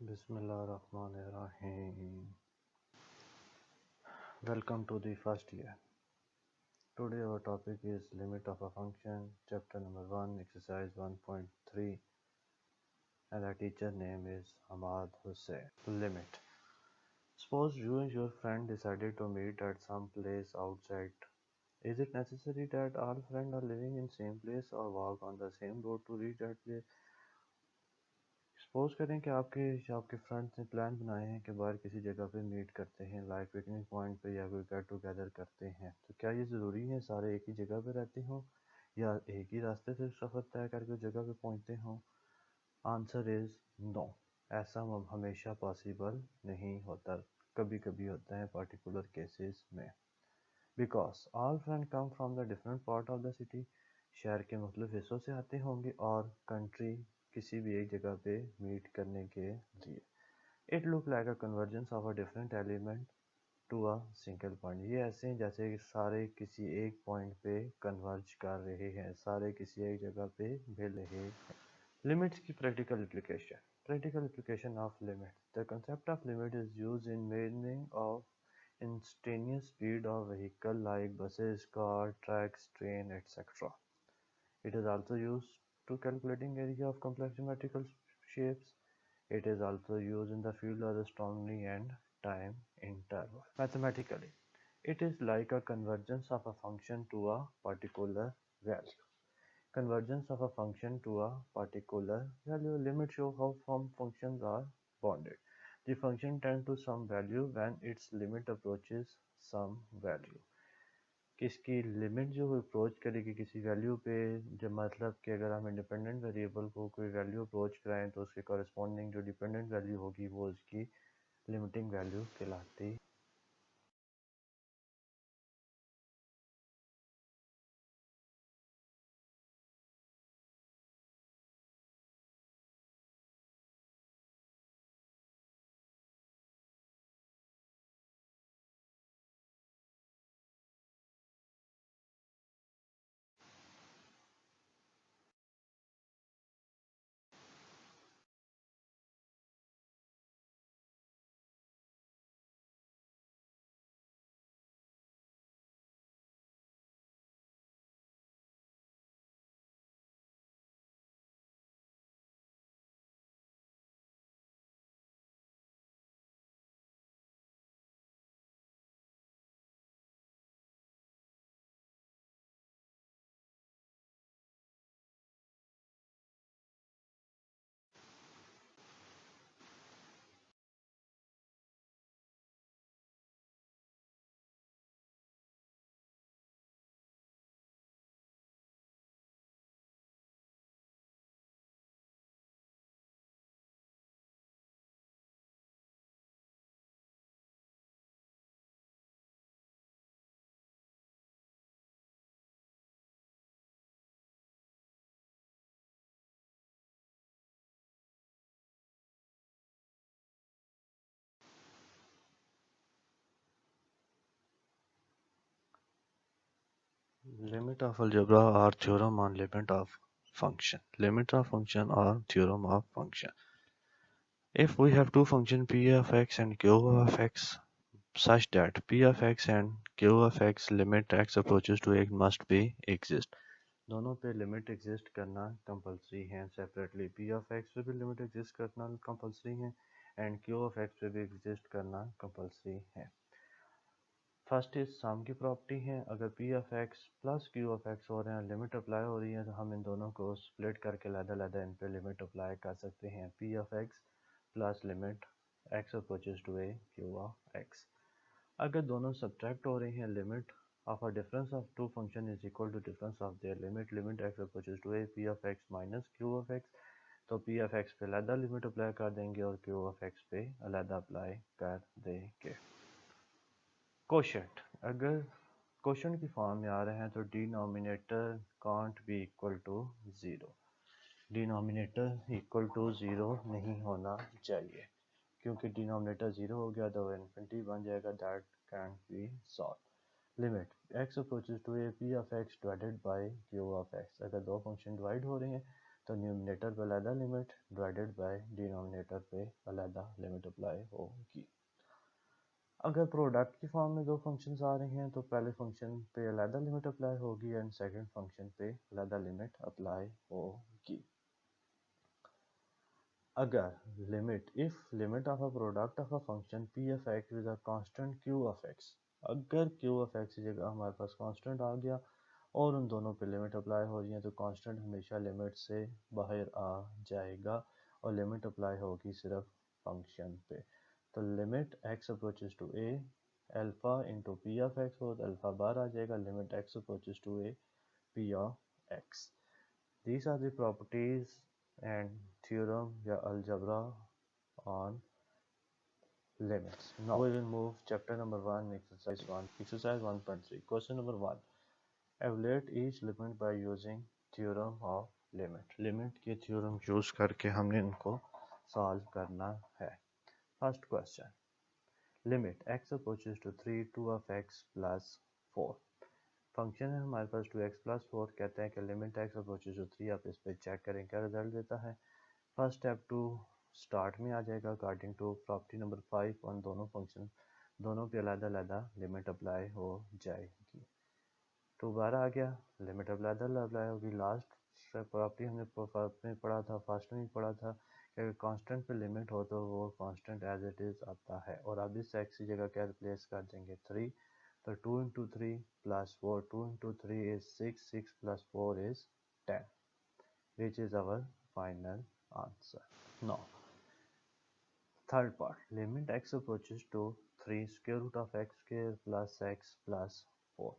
Bismillahirrahmanirrahim. Welcome to the first year. Today our topic is limit of a function, chapter number 1, exercise 1.3, and our teacher name is Ahmad Hussain. Limit. Suppose you and your friend decided to meet at some place outside. Is it necessary that all friends are living in same place or walk on the same road to reach that place? Suppose करें कि आपके friends ने plan बनाए हैं कि बाहर किसी जगह पे मीट करते हैं, लाइक पिकनिक पॉइंट पे या कोई गेट टुगेदर करते हैं। तो क्या ये ज़रूरी है सारे एक ही जगह पे रहते हों या एक ही रास्ते से सफ़र तय करके उस जगह पे पहुंचते हों? Answer is no. ऐसा हमेशा पॉसिबल नहीं होता, कभी कभी होता है पर्टिकुलर केसेस में। Because all friend come from the different part of the city. शहर के मुख्तलिफ हिस्सों से आते होंगे और कंट्री किसी भी एक जगह पे मीट करने के लिए। It look like a convergence of a different element to a single point. ये ऐसे हैं जैसे कि सारे किसी एक पॉइंट पे कन्वर्ज कर रहे हैं, सारे किसी एक जगह पे मिल रहे हैं। लिमिट्स की practical application. Practical application of limit. The concept of limit is used in measuring of instantaneous speed of vehicle like buses, car, trucks, train, etc. It is also used to calculating area of complex geometrical shapes. It is also used in the field of astronomy and time interval. Mathematically, it is like a convergence of a function to a particular value. Convergence of a function to a particular value. Limits show how some functions are bounded. The function tends to some value when its limit approaches some value. किसकी limit जो approach करेगी किसी value पे, जब मतलब कि अगर हम इंडिपेंडेंट वेरिएबल को कोई वैल्यू अप्रोच कराएं तो उसके कॉरस्पॉन्डिंग जो डिपेंडेंट वैल्यू होगी वो उसकी लिमिटिंग वैल्यू कहलाती। Limit of algebra or theorem on limit of function. Limit of function or theorem of function. If we have two functions p of x and q of x such that p of x and q of x limit x approaches to x must be exist. दोनों पे limit exist करना compulsory है separately. P of x पे भी limit exist करना compulsory है and Q of x पे भी एग्जिस्ट करना कंपलसरी है। फर्स्ट इज सम की प्रॉपर्टी है। अगर P of x plus Q of x हो रहे हैं, लिमिट अप्लाई हो रही है, तो हम इन दोनों को स्प्लिट करके अलग-अलग इन पे लिमिट अप्लाई कर सकते हैं। P of x plus limit x approaches to a q of x. अगर दोनों सब्ट्रैक्ट हो रही हैं, limit of a difference of two function is equal to difference of their limit x approaches to a p of x minus q of x। तो p of x पे अलग limit apply कर देंगे और q of x पे अलग apply कर देंगे। कोशेंट। अगर कोशेंट की फॉर्म में आ रहे हैं तो denominator can't be equal to zero. Denominator equal to zero नहीं होना चाहिए, क्योंकि डिनोमिनेटर ज़ीरो हो गया तो इन्फिनिटी बन जाएगा। That can be solve. Limit x approaches to a p of x divided by q of x. अगर दो फंक्शन डिवाइड हो रहे हैं तो न्यूमरेटर पे अलहदा लिमिट डिवाइडेड बाय डिनोमिनेटर पे अलहदा लिमिट अप्लाई होगी। अगर प्रोडक्ट की फॉर्म में दो फंक्शंस आ रहे हैं तो पहले फंक्शन पे अलहदा लिमिट अप्लाई होगी एंड सेकंड फंक्शन पे अलहदा लिमिट अप्लाई होगी। अगर limit of a product of a function p of x with a constant q of x, अगर q of x की जगह हमारे पास कांस्टेंट आ गया और उन दोनों पे लिमिट अप्लाई हो रही है तो कांस्टेंट हमेशा लिमिट से बाहर आ जाएगा और लिमिट अप्लाई होगी सिर्फ फंक्शन पे। तो limit x approaches to a alpha into p of x हो तो अल्फा बाहर आ जाएगा, limit x approaches to a p of x। These are the properties and theorem या algebra on limits. Now we will move chapter number 1, exercise 1, exercise 1.3. Question number 1. Evaluate each limit by using theorem of limit. Limit के theorem use करके हमने इनको solve करना है। First question. Limit x approaches to 3 2 of x plus 4. Function है हमारे पास 2x plus 4, कहते हैं कि लिमिट x अप्रोचेस टू 3, आप इस पे चेक करें क्या रिजल्ट देता है। फर्स्ट स्टेप टू स्टार्ट में आ जाएगा अकॉर्डिंग टू प्रॉपर्टी नंबर 5 और दोनों पे अलग-अलग लिमिट अप्लाई हो जाएगी। तो बारह आ गया, लिमिट अप्लाई होगी। लास्ट प्रॉपर्टी हमने पढ़ा था, फर्स्ट में ही पढ़ा था कि अगर कांस्टेंट पे लिमिट हो तो वो कांस्टेंट एज इट इज आता है। और अब इस x की जगह क्या रिप्लेस कर देंगे 3, तो 2 into 3 plus 4, 2 into 3 is 6, 6 plus 4 is 10, which is our final answer. Now, third part, limit x approaches to 3 square root of x square plus x plus 4.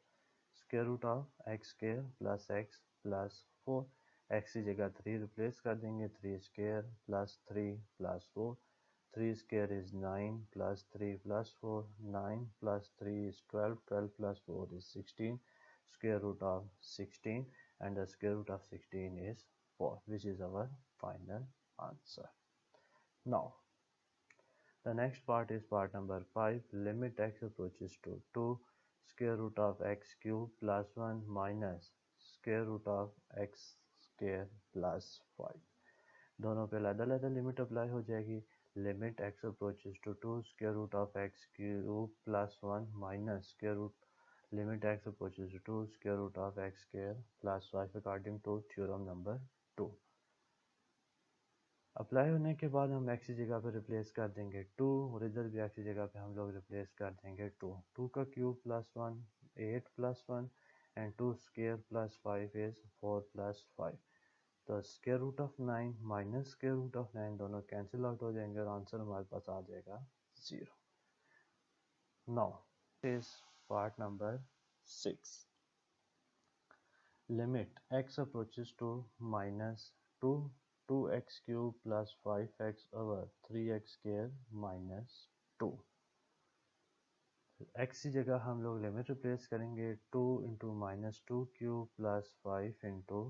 Square root of x square plus x plus 4. x की जगह 3 replace कर देंगे, 3 square plus 3 plus 4. 3 square is 9 plus 3 plus 4. 9 plus 3 is 12. 12 plus 4 is 16. Square root of 16 and the square root of 16 is 4, which is our final answer. Now, the next part is part number 5. Limit x approaches to 2 square root of x cube plus 1 minus square root of x square plus 5. दोनों पे अलग-अलग limit apply हो जाएगी। Limit x approaches to 2 square root of x cube plus 1 minus limit x approaches to 2 square root of x square plus 5 according to theorem number 2. Apply होने के बाद हम x की जगह पे रिप्लेस कर देंगे 2 और इधर भी x की जगह पे हम लोग रिप्लेस कर देंगे 2। 2 का cube plus 1 8 plus 1 and 2 square plus 5 is 4 plus 5। तो square root of 9 minus square root of 9 दोनों कैंसिल आउट हो जाएंगे और आंसर हमारे पास आ जाएगा 0। Now is part number 6। Limit x approaches to minus 2 2x cube plus 5x over 3x square minus 2। x की जगह हम लोग लिमिट रिप्लेस करेंगे 2 into minus 2 cube plus 5 into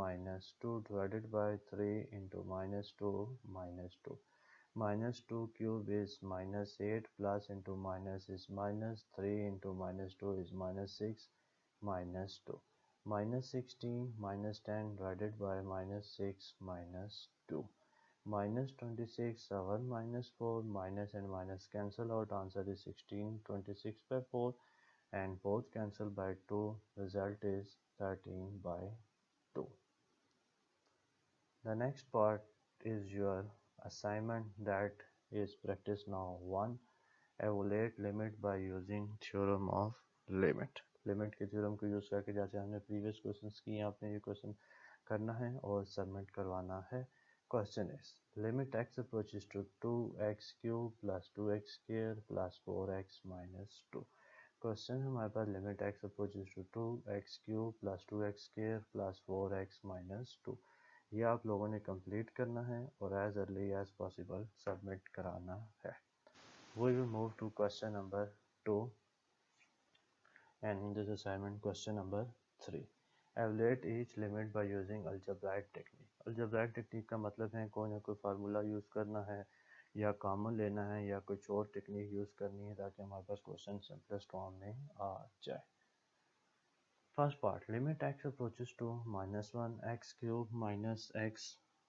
minus 2 divided by 3 into minus 2 minus 2। Minus 2 cube is minus 8 plus into minus is minus 3 into minus 2 is minus 6 minus 2। minus 16 minus 10 divided by minus 6 minus 2 minus 26 7 minus 4 minus and minus cancel out, answer is 16, 26 by 4 and both cancel by 2, result is 13 by 2. The next part is your assignment, that is practice now 1. Evaluate limit by using theorem of limit. Limit के theorem को use करके जैसे हमने previous questions किए आपने ये question करना है और सबमिट करवाना है। Question is limit x approaches to 2x cube plus 2x square plus 4x minus 2। Question हमारे पास limit x approaches to 2x cube plus 2x square plus 4x minus 2। ये आप लोगों ने कंप्लीट करना है और as early as possible submit कराना है। We will move to question number 2. And in this assignment, question number 3. Evaluate each limit by using algebraic technique. Algebraic technique का मतलब है कोई ना कोई फार्मूला यूज़ करना है या कॉमन लेना है या कुछ और टेक्निक यूज़ करनी है ताकि हमारे पास क्वेश्चन सिंपलेस्ट फॉर्म में आ जाए। First part, limit x approaches to -1 x cube minus x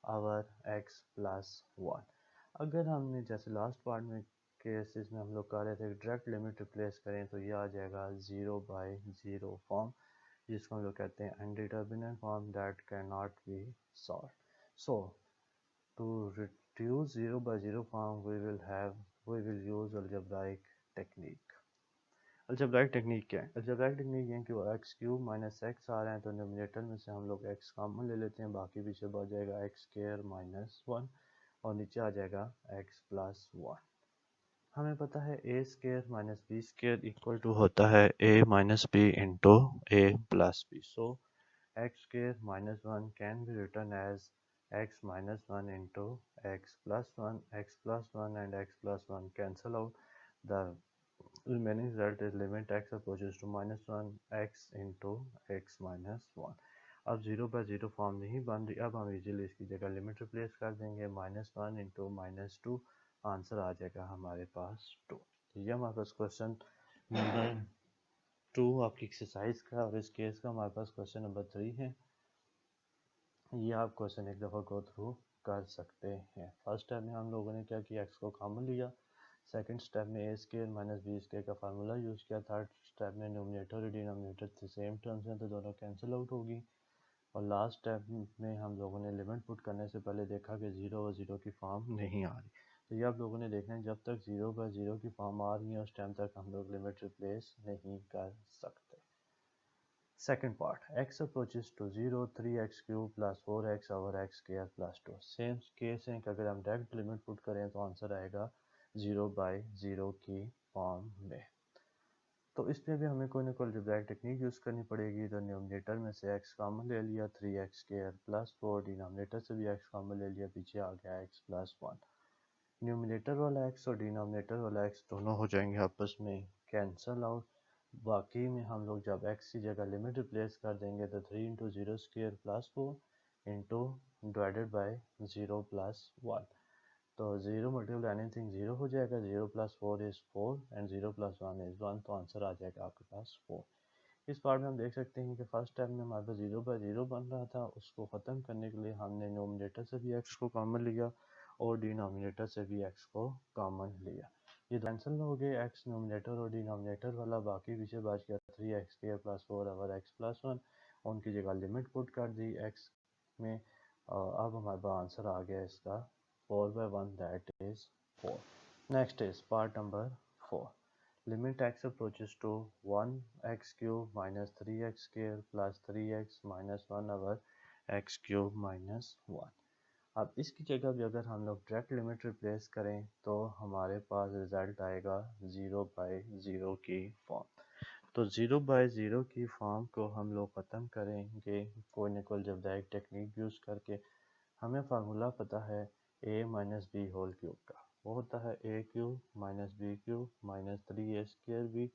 over x plus 1। अगर हमने जैसे लास्ट पार्ट में केसेस में हम लोग कर रहे थे डायरेक्ट लिमिट रिप्लेस करें तो ये आ जाएगा 0/0 फॉर्म, जिसको हम लोग कहते हैं indeterminate form that can not be solve. So to reduce 0/0 form we will use algebraic technique। Algebraic technique क्या है? अल्जेब्राइक टेक्निक ये है कि वो एक्स क्यूब माइनस एक्स आ रहे हैं तो डिनोमिनेटर में से हम लोग एक्स कॉमन ले लेते हैं, बाकी पीछे बढ़ जाएगा एक्स स्क्वायर माइनस 1 और नीचे आ जाएगा एक्स प्लस 1। हमें पता है a square minus b square equal to होता है a minus b into a plus b. So x square minus 1 can be written as x minus 1 into x plus 1, x plus 1 and x plus 1 cancel out. The remaining result is limit x approaches to -1 x into x minus 1। अब 0/0 form नहीं बन रही, अब हम easily इसकी जगह limit replace कर देंगे -1 इंटू -2, आंसर आ जाएगा हमारे पास 2। ये हमारे पास क्वेश्चन नंबर 2 आपकी एक्सरसाइज का, और इस केस का हमारे पास क्वेश्चन नंबर 3 है। ये आप क्वेश्चन एक दफ़ा गो थ्रू कर सकते हैं। फर्स्ट स्टेप में हम लोगों ने क्या किया, एक्स को कॉमन लिया। सेकंड स्टेप में ए स्क्वायर माइनस बी स्क्वायर का फार्मूला यूज़ किया। थर्ड स्टेप में न्यूमरेटर और डिनोमिनेटर सेम टर्म्स हैं तो दोनों कैंसिल आउट होगी। और लास्ट स्टेप में हम लोगों ने लिमिट पुट करने से पहले देखा कि 0/0 की फॉर्म नहीं आ रही। तो ये आप लोगों ने देखना है, जब तक 0/0 की फॉर्म आ रही है उस टाइम तक हम लोग लिमिट रिप्लेस नहीं कर सकते। Second part, x approaches to 0, 3x cube plus 4x over x square plus 2। Same case है कि अगर हम डायरेक्ट लिमिट पुट करें तो आंसर आएगा 0/0 की फॉर्म में। तो इसमें भी हमें कोई ना कोई अलजेब्राइक टेक्निक यूज़ करनी पड़ेगी। तो न्यूमरेटर में से x कॉमन ले लिया, 3x स्क्वायर प्लस 4, डिनोमिनेटर से भी x कॉमन ले लिया, पीछे आ गया x प्लस 1। न्यूमरेटर वाला x और डिनोमिनेटर वाला x दोनों हो जाएंगे आपस में कैंसल आउट। बाकी में हम लोग जब x की जगह लिमिट रिप्लेस कर देंगे तो 3 into zero square plus 4 into divided by 0 plus 1। तो 0 मल्टीपल एनीथिंग 0 हो जाएगा, 0 plus 4 is 4 and 0 plus 1 is 1, तो आंसर आ जाएगा आपके पास 4। इस पार्ट में हम देख सकते हैं कि फर्स्ट टाइम में हमारे पास 0/0 बन रहा था, उसको ख़त्म करने के लिए हमने नोमिनेटर से भी x को कॉमन लिया और डिनोमिनेटर से भी x को कॉमन लिया। ये कैंसिल हो गए x नोमिनेटर और डिनोमिनेटर वाला, बाकी पीछे बच गया 3x square plus 4 over x plus 1। उनकी जगह लिमिट पुट कर दी x में, अब हमारे पास आंसर आ गया इसका 4/1 that is 4। Next is part number 4, limit x approaches to 1 x cube minus 3x square plus 3x minus 1 over x cube minus 1। अब इसकी जगह भी अगर हम लोग डायरेक्ट लिमिट रिप्लेस करें तो हमारे पास रिजल्ट आएगा 0/0 की फॉर्म। तो 0/0 की फॉर्म को हम लोग ख़त्म करेंगे कोई न कोई अलजेब्राइक टेक्निक यूज़ करके। हमें फार्मूला पता है a minus b whole cube का, वो होता है a cube minus b cube minus 3a square b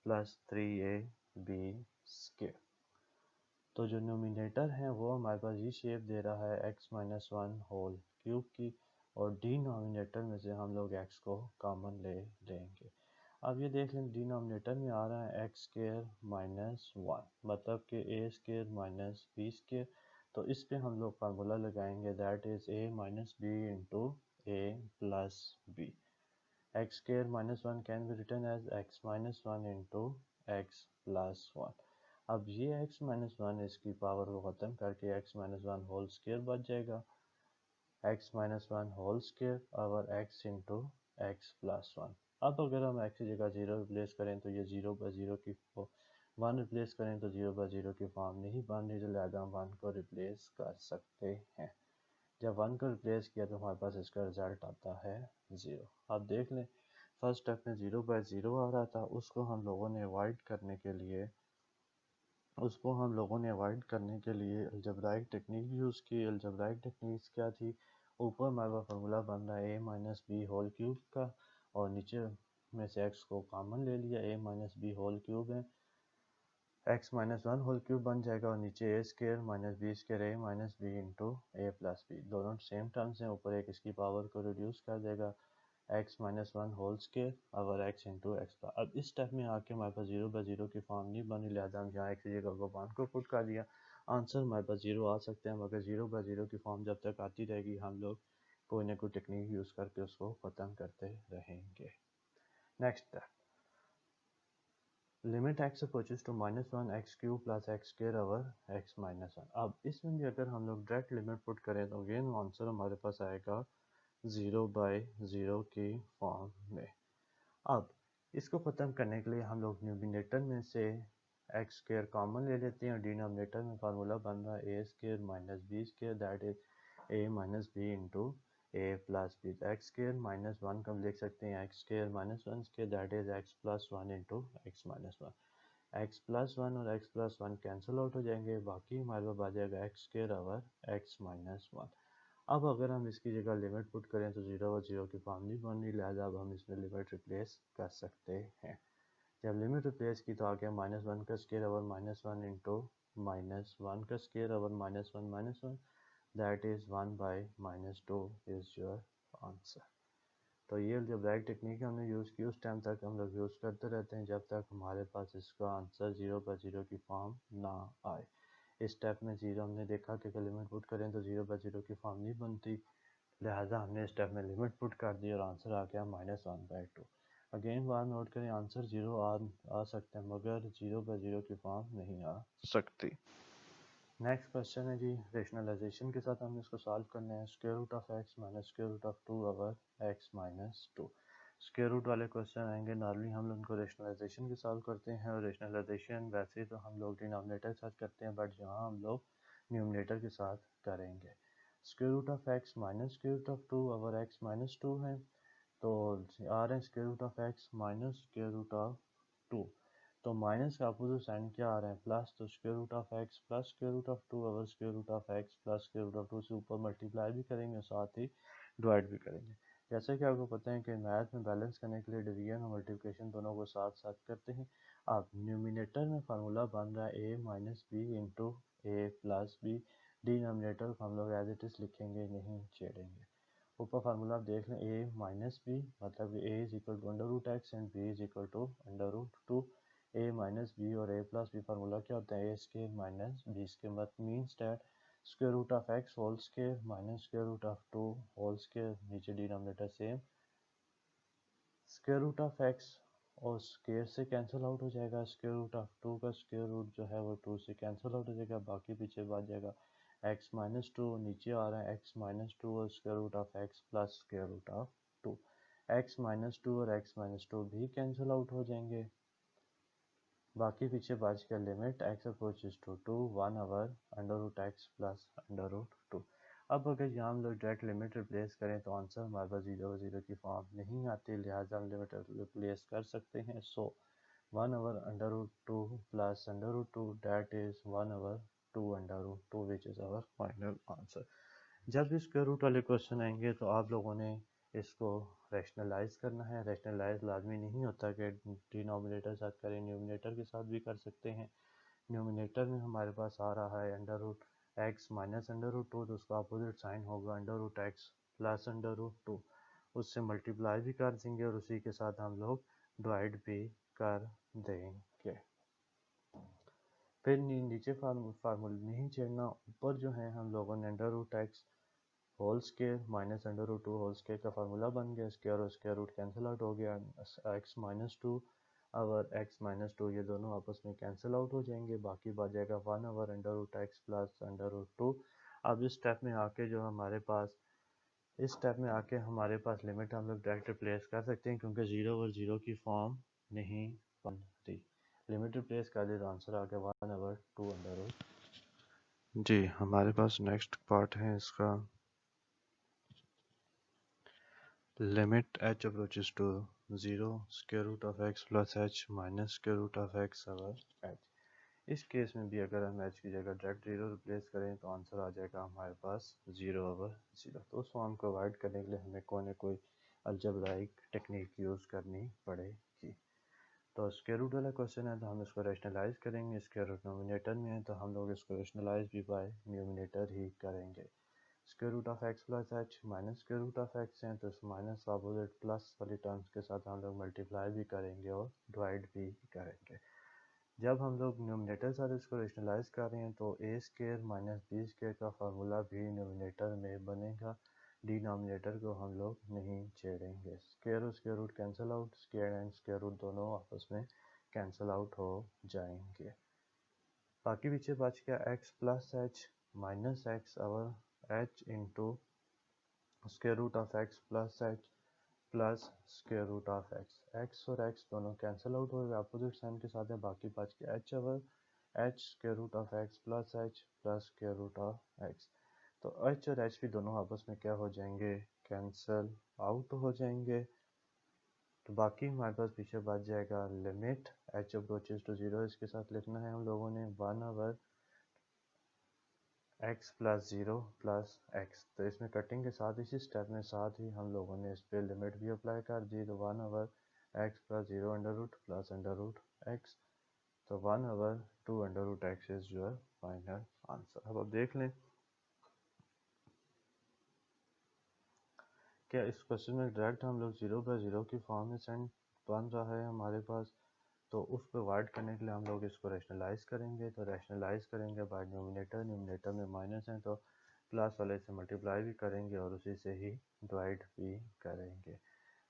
plus 3ab square. तो जो नोमिनेटर है वो हमारे पास ये शेप दे रहा है x माइनस 1 होल क्यूब की, और डिनोमिनेटर में से हम लोग x को कॉमन ले लेंगे। अब ये देख लें डिनोमिनेटर में आ रहा है x स्क्र माइनस 1, मतलब कि a square minus b square. तो इस पे हम लोग फार्मूला लगाएंगे that is a minus b into a plus b. x square minus 1 can be written as x minus 1 into x plus 1। अब ये x minus 1 इसकी पावर को ख़त्म करके x minus 1 होल स्क्वायर बच जाएगा, x minus 1 होल स्क्वायर और x into x plus 1। अब अगर हम x की जगह 0 रिप्लेस करें तो ये 0/0 की 1 रिप्लेस करें तो 0/0 की फॉर्म नहीं बन रही, तो लिहाजा हम 1 को रिप्लेस कर सकते हैं। जब 1 को रिप्लेस किया तो हमारे पास इसका रिजल्ट आता है 0। आप देख लें फर्स्ट स्टेप में 0/0 आ रहा था, उसको हम लोगों ने अवॉइड करने के लिए अलजेब्राइक टेक्निक यूज़ की। अलजेब्राइक टेक्निक्स क्या थी, ऊपर हमारे पास फार्मूला बन रहा है a minus b whole cube का, और नीचे में से x को कॉमन ले लिया, a minus b whole cube है, x माइनस 1 होल क्यूब बन जाएगा, और नीचे a square minus b square a minus b into a plus b, दोनों सेम टर्म्स हैं, ऊपर एक इसकी पावर को रिड्यूस कर देगा, x minus one whole square और एक्स इंटू एक्स। अब इस स्टेप में आके हमारे पास जीरो बाई जीरो की फॉर्म नहीं बनी, लिहाजा हम यहाँ एक जगह को वन को पुट कर दिया, आंसर हमारे पास जीरो आ सकते हैं, मगर जीरो बाई जीरो की फॉर्म जब तक आती रहेगी हम लोग कोई ना कोई टेक्निक यूज़ करके उसको ख़त्म करते रहेंगे। Next step, limit x approaches to minus one x cube plus x square over x minus one. अब इसमें भी अगर हम लोग डायरेक्ट लिमिट पुट करें तो अगेन आंसर हमारे पास आएगा ज़ीरो बाई ज़ीरो की फॉर्म में। अब इसको ख़त्म करने के लिए हम लोग न्यूमिनेटर में से एक्स स्क्वायर कॉमन ले लेते हैं और डिनोमिनेटर में फार्मूला बन रहा है a square minus b square, that is a minus b into a plus b. X square minus one को हम लिख सकते हैं x square minus one square, that is x plus one into x minus one. X plus one और x plus one cancel out हो जाएंगे, बाकी हमारे पास आ जाएगा x square over x minus one. अब अगर हम इसकी जगह लिमिट पुट करें तो जीरो और जीरो की फॉर्म नहीं बन रही, लिहाजा अब हम इसमें लिमिट रिप्लेस कर सकते हैं। जब लिमिट रिप्लेस की तो आ गया माइनस वन का square over minus one into minus one का square over minus one, that is one by minus two is your answer. तो ये जो ब्रैकेट टेक्निक हमने यूज़ की उस टाइम तक हम लोग यूज़ करते रहते हैं जब तक हमारे पास इसका आंसर जीरो बाई जीरो की फॉर्म ना आए। इस स्टेप में जीरो हमने देखा कि अगर लिमिट पुट करें तो जीरो बाई जीरो की फॉर्म नहीं बनती, लिहाजा हमने इस स्टेप में लिमिट पुट कर दी और आंसर आ गया minus one by two. Again bar note करें, आंसर जीरो आ सकते हैं मगर जीरो बाई जीरो की फॉर्म नहीं आ सकती। नेक्स्ट क्वेश्चन है जी, रेशनलाइजेशन के साथ हमने इसको सॉल्व करना है। Square root of x minus square root of two over x minus two. स्क्वायर रूट वाले क्वेश्चन आएंगे नॉर्मली हम लोग उनको रेशनलाइजेशन के सॉल्व करते हैं, और रेशनलाइजेशन वैसे तो हम लोग डिनोमिनेटर के साथ करते हैं, बट यहाँ हम लोग न्यूमिनेटर के साथ करेंगे। Square root of x minus square root of two over x minus two है, तो आ रहे हैं square root of x minus square root of two, तो माइनस का अपोजिट साइन क्या आ रहा है प्लस, तो square root of x plus square root of two over square root of x plus square root of two से ऊपर multiply भी करेंगे साथ ही डिवाइड भी करेंगे। जैसे कि आपको पता है कि मैथ में बैलेंस करने के लिए डिवीजन और मल्टीप्लिकेशन दोनों को साथ साथ करते हैं। अब न्यूमिनेटर में फार्मूला बन रहा है a minus b into a plus B, denominator को हम लोग एज इट इज लिखेंगे, नहीं छेड़ेंगे। ऊपर फार्मूला आप देख लें, ए माइनस बी मतलब a is equal to under root x and b is equal to under root two. A minus b और ए प्लस बी फार्मूला क्या होता है, a square minus b square, मतलब means that square root of x whole square minus square root of two whole square, नीचे denominator same, square root of x और square से cancel out हो जाएगा, square root of two का square root जो है वो टू से कैंसिल आउट हो जाएगा, बाकी पीछे बच जाएगा एक्स माइनस टू, नीचे आ रहा है एक्स माइनस टू और square root of x plus square root of two. X minus two और एक्स माइनस टू भी कैंसिल आउट हो जाएंगे, बाकी पीछे बच गया limit x approaches to two one over under root x plus under root two. अब अगर यहाँ हम लोग डायरेक्ट लिमिट रिप्लेस करें तो आंसर हमारे पास जीरो जीरो की फॉर्म नहीं आती, लिहाजा हम लिमिट रिप्लेस कर सकते हैं। So one over under root two plus under root two, that is one over two under root two, which is our final answer. जब भी स्क्वायर रूट वाले क्वेश्चन आएंगे तो आप लोगों ने इसको रैशनलाइज करना है। रैशनलाइज लाजमी नहीं होता कि डिनोमिनेटर साथ करें, न्यूमिनेटर के साथ भी कर सकते हैं। न्यूमिनेटर में हमारे पास आ रहा है under root x minus under root two, तो उसका अपोजिट साइन होगा under root x plus under root two, उससे मल्टीप्लाई भी कर देंगे और उसी के साथ हम लोग डिवाइड भी कर देंगे। फिर नीचे फार्मूला नहीं छेड़ना, ऊपर जो है हम लोगों ने under root x whole square minus under root two whole square का फार्मूला बन गया, स्क्वायर और स्क्वायर रूट कैंसिल आउट हो गया, x minus to over x minus to ये दोनों आपस में कैंसिल आउट हो जाएंगे, बाकी बच जाएगा one over under root x plus under root two. अब इस स्टेप में आके जो हमारे पास इस स्टेप में आके हमारे पास लिमिट हम लोग डायरेक्ट रिप्लेस कर सकते हैं क्योंकि जीरो ओवर जीरो की फॉर्म नहीं बनती। लिमिट रिप्लेस कर दे तो आंसर आ गया one over two under root. जी हमारे पास नेक्स्ट पार्ट है इसका, limit h approaches to 0 square root of x plus h minus square root of x over h। इस केस में भी अगर हम h की जगह डायरेक्ट जीरो रिप्लेस करें तो आंसर आ जाएगा हमारे पास जीरो ओवर जीरो। तो उस फॉर्म को अवॉइड करने के लिए हमें कोई ना कोई अलजेब्राइक टेक्निक यूज़ करनी पड़ेगी। तो स्क्वायर रूट वाला क्वेश्चन है तो हम इसको रैशनलाइज करेंगे, स्क्वायर रूट नोमिनेटर में है तो हम लोग इसको रैशनलाइज भी बाय न्यूमिनेटर ही करेंगे। Square root of x plus h minus square root of x हैं, तो इस माइनस अपोजिट प्लस वाली टर्म्स के साथ हम लोग मल्टीप्लाई भी करेंगे और डिवाइड भी करेंगे। जब हम लोग न्यूमिनेटर साथ इसको रेशनलाइज कर रहे हैं तो a square minus b square का फार्मूला भी न्यूमिनेटर में बनेगा, डिनोमिनेटर को हम लोग नहीं छेड़ेंगे। स्क्वायर और square root cancel out, square and square root दोनों आपस में कैंसिल आउट हो जाएंगे। बाकी पीछे बच गया x plus h minus x और h into square root of x plus h plus square root of x. X और एक्स दोनों कैंसिल आउट हो गए, अपोजिट साइन के साथ है। बाकी बच गया एच और h square root of x plus square root of x. तो एच और एच भी दोनों आपस में क्या हो जाएंगे, कैंसिल आउट हो जाएंगे। तो बाकी हमारे पास पीछे बच जाएगा limit h approaches to zero, इसके साथ लिखना है हम लोगों ने 1/(x plus zero plus x). तो इसमें कटिंग के साथ इसी स्टेप में साथ ही हम लोगों ने इस पर लिमिट भी अप्लाई कर दी। तो 1/x plus zero under root plus under root x. तो 1/2 under root x is your final answer. अब आप देख लें क्या इस क्वेश्चन में डायरेक्ट हम लोग 0/0 की फॉर्म में सेंड बन रहा है हमारे पास, तो उसको अवॉइड करने के लिए हम लोग इसको रैशनलाइज करेंगे। तो रैशनलाइज करेंगे बाय न्यूमिनेटर, न्यूमिनेटर में माइनस है तो प्लस वाले से मल्टीप्लाई भी करेंगे और उसी से ही डिवाइड भी करेंगे।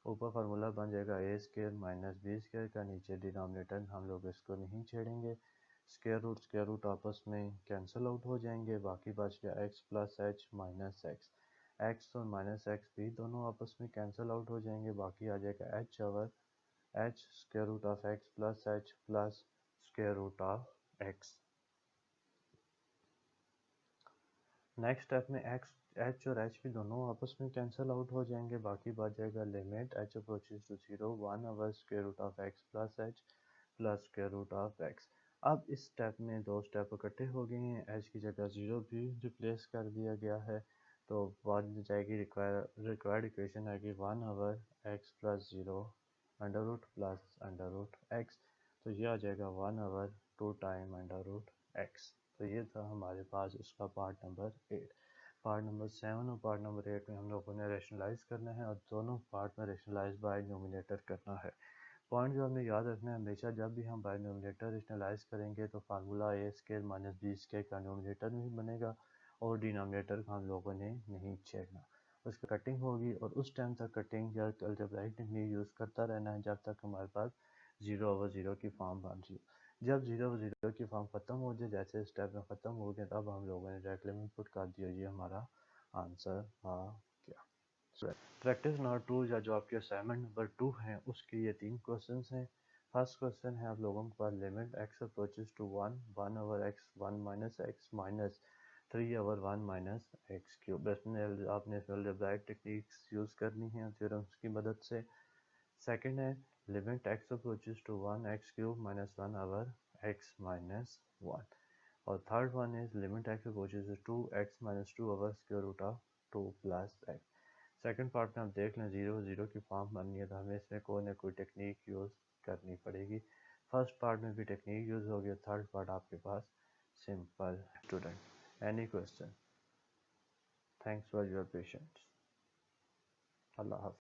ऊपर फार्मूला बन जाएगा ए स्क्वायर माइनस बी स्क्वायर का, नीचे डिनोमिनेटर हम लोग इसको नहीं छेड़ेंगे। स्क्वायर रूट आपस में कैंसिल आउट हो जाएंगे। बाकी बच गया x plus h minus x. X और माइनस एक्स भी दोनों आपस में कैंसिल आउट हो जाएंगे। बाकी आ जाएगा एच और h square root of x plus square root of x. Next step में एक्स एच और एच भी दोनों आपस में कैंसिल आउट हो जाएंगे। बाकी बच जाएगा limit h approaches to zero 1/स्क्वायर root of x plus square root of x. अब इस स्टेप में दो स्टेप इकट्ठे हो गए हैं, एच की जगह जीरो भी रिप्लेस कर दिया गया है। तो बन जाएगी रिक्वायर्ड इक्वेशन है कि 1/x plus zero under root plus under root x. तो ये आ जाएगा 1/2 टाइम अंडर रूट एक्स। तो ये था हमारे पास इसका पार्ट नंबर 8। पार्ट नंबर 7 और पार्ट नंबर 8 में हम लोगों ने रेशनलाइज करना है और दोनों पार्ट में रेशनलाइज बाय न्यूमिनेटर करना है। पॉइंट जो हमें याद रखना है, हमेशा जब भी हम बाय न्यूमिनेटर रेशनलाइज करेंगे तो फार्मूला ए स्क्वायर माइनस बी स्क्वायर का न्यूमिनेटर में ही बनेगा और डिनोमिनेटर का हम लोगों ने नहीं छेड़ना। उसकी कटिंग होगी और उस टाइम तक कटिंग या अलजेब्राइक टेक्निक यूज़ करता रहना है जब तक हमारे पास 0/0 की फॉर्म बन रही हो। जब 0/0 की फॉर्म ख़त्म हो जाए, जैसे स्टेप में ख़त्म हो गया, तब हम लोगों ने डायरेक्ट लिमिट पुट कर दिया, ये हमारा आंसर आ गया। प्रैक्टिस नंबर 2 या जो आपके असाइनमेंट नंबर 2 है उसके ये 3 क्वेश्चन हैं। फर्स्ट क्वेश्चन है आप लोगों के पास limit x approaches to 1/(x 1 minus x minus 3/1 minus x cube. इसमें आपने अलजेब्राइक टेक्निक्स यूज़ करनी है थ्योरम्स की मदद से। सेकंड है limit x approaches to 1x cube minus 1/x minus 1। और third one is limit x approaches to 2x minus 2/स्क्वायर root of 2 plus x. Second part में आप देख लें 0/0 की फॉर्म बननी है तो हमें इसमें कोई ना कोई टेक्निक यूज़ करनी पड़ेगी। फर्स्ट पार्ट में भी टेक्निक यूज़ होगी, थर्ड पार्ट आपके पास simple. Student any question? Thanks for your patience. अल्लाह हाफ़िज़।